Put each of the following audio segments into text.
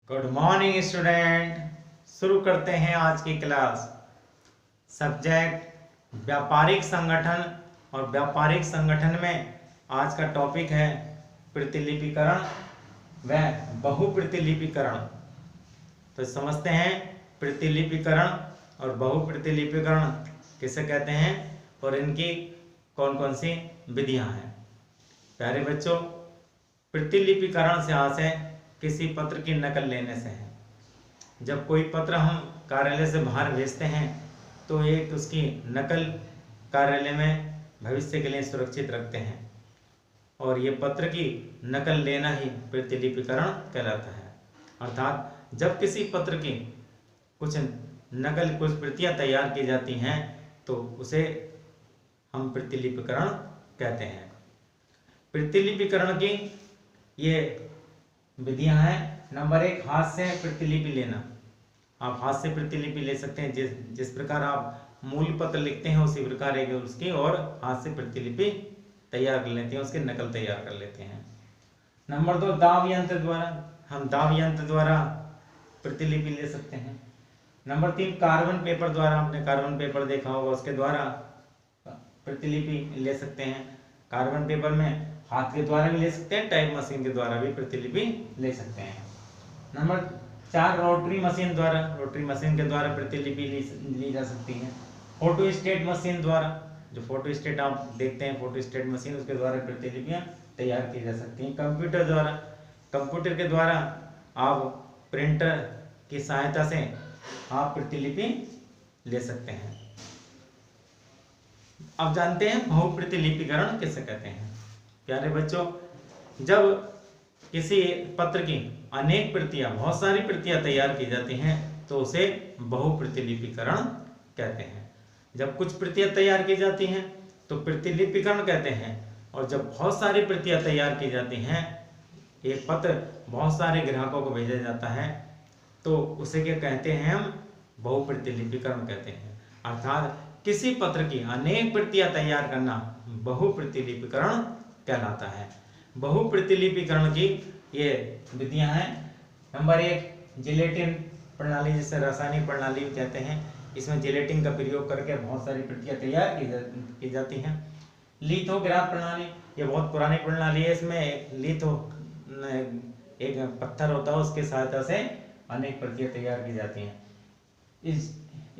Good morning student. शुरू करते हैं आज की क्लास। सब्जेक्ट व्यापारिक संगठन और व्यापारिक संगठन में आज का टॉपिक है प्रतिलिपिकरण व बहुप्रतिलिपिकरण। तो समझते हैं प्रतिलिपिकरण और बहुप्रतिलिपिकरण किसे कहते हैं और इनकी कौन कौन सी विधियां हैं। प्यारे बच्चों, प्रतिलिपिकरण से आशय किसी पत्र की नकल लेने से है। जब कोई पत्र हम कार्यालय से बाहर भेजते हैं तो एक उसकी नकल कार्यालय में भविष्य के लिए सुरक्षित रखते हैं और ये पत्र की नकल लेना ही प्रतिलिपिकरण कहलाता है। अर्थात जब किसी पत्र की कुछ प्रतियां तैयार की जाती हैं तो उसे हम प्रतिलिपिकरण कहते हैं। प्रतिलिपिकरण की ये विधियां हैं। नंबर 1, हाथ से प्रतिलिपि लेना। आप हाथ से प्रतिलिपि ले सकते हैं। जिस प्रकार आप मूल पत्र लिखते हैं उसी प्रकार एक उसकी और हाथ से प्रतिलिपि तैयार कर लेते हैं, उसकी नकल तैयार कर लेते हैं। नंबर 2, दाब यंत्र द्वारा। हम दाब यंत्र द्वारा प्रतिलिपि ले सकते हैं। नंबर 3, कार्बन पेपर द्वारा। आपने कार्बन पेपर देखा होगा, उसके द्वारा प्रतिलिपि ले सकते हैं। कार्बन पेपर में हाथ के द्वारा भी ले सकते हैं, टाइप मशीन के द्वारा भी प्रतिलिपि ले सकते हैं। नंबर 4, रोटरी मशीन द्वारा। रोटरी मशीन के द्वारा प्रतिलिपि ली जा सकती है। फोटोस्टेट मशीन द्वारा, जो फोटोस्टेट आप देखते हैं, फोटोस्टेट मशीन, उसके द्वारा प्रतिलिपियां तैयार की जा सकती हैं। कंप्यूटर द्वारा, कंप्यूटर के द्वारा आप प्रिंटर की सहायता से आप प्रतिलिपि ले सकते हैं। अब जानते हैं बहुप्रतिलिपिकरण किसे कहते हैं। प्यारे बच्चों, जब किसी पत्र की अनेक प्रतियां, बहुत सारी प्रतियां तैयार की जाती हैं तो उसे बहुप्रतिलिपिकरण कहते हैं। जब कुछ प्रतियां तैयार की जाती हैं तो प्रतिलिपिकरण कहते हैं, और जब बहुत सारी प्रतियां तैयार की जाती हैं, एक पत्र बहुत सारे ग्राहकों को भेजा जाता है तो उसे क्या कहते हैं, हम बहुप्रतिलिपिकरण कहते हैं। अर्थात किसी पत्र की अनेक प्रतियां तैयार करना बहुप्रतिलिपिकरण कहलाता है। बहुप्रतिलिपिकरण की ये विधियां हैं। नंबर 1, जिलेटिन प्रणाली, जिसे रासायनिक प्रणाली भी कहते हैं। इसमें जिलेटिन का प्रयोग करके बहुत सारी प्रतियां तैयार की जाती हैं। लिथोग्राफ प्रणाली, ये बहुत पुरानी प्रणाली है। इसमें लिथो एक पत्थर होता है, उसके सहायता से अनेक प्रतियां तैयार की जाती हैं।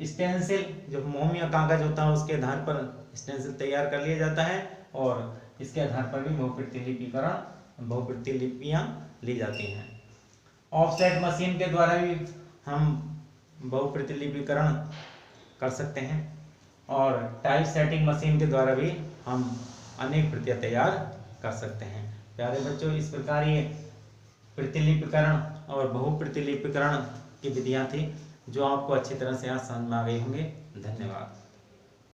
स्टेंसिल, जो मोम या कागज होता है, उसके आधार पर स्टेंसिल तैयार कर लिया जाता है और इसके आधार पर भी बहुप्रतिलिपियां ली जाती हैं। ऑफसेट मशीन के द्वारा भी हम बहुप्रतिलिपिकरण कर सकते हैं और टाइप सेटिंग मशीन के द्वारा भी हम अनेक प्रतियां तैयार कर सकते हैं। प्यारे बच्चों, इस प्रकार ये प्रतिलिपिकरण और बहुप्रतिलिपिकरण की विधियां थी जो आपको अच्छी तरह से आज समझ में आ गई होंगे। धन्यवाद।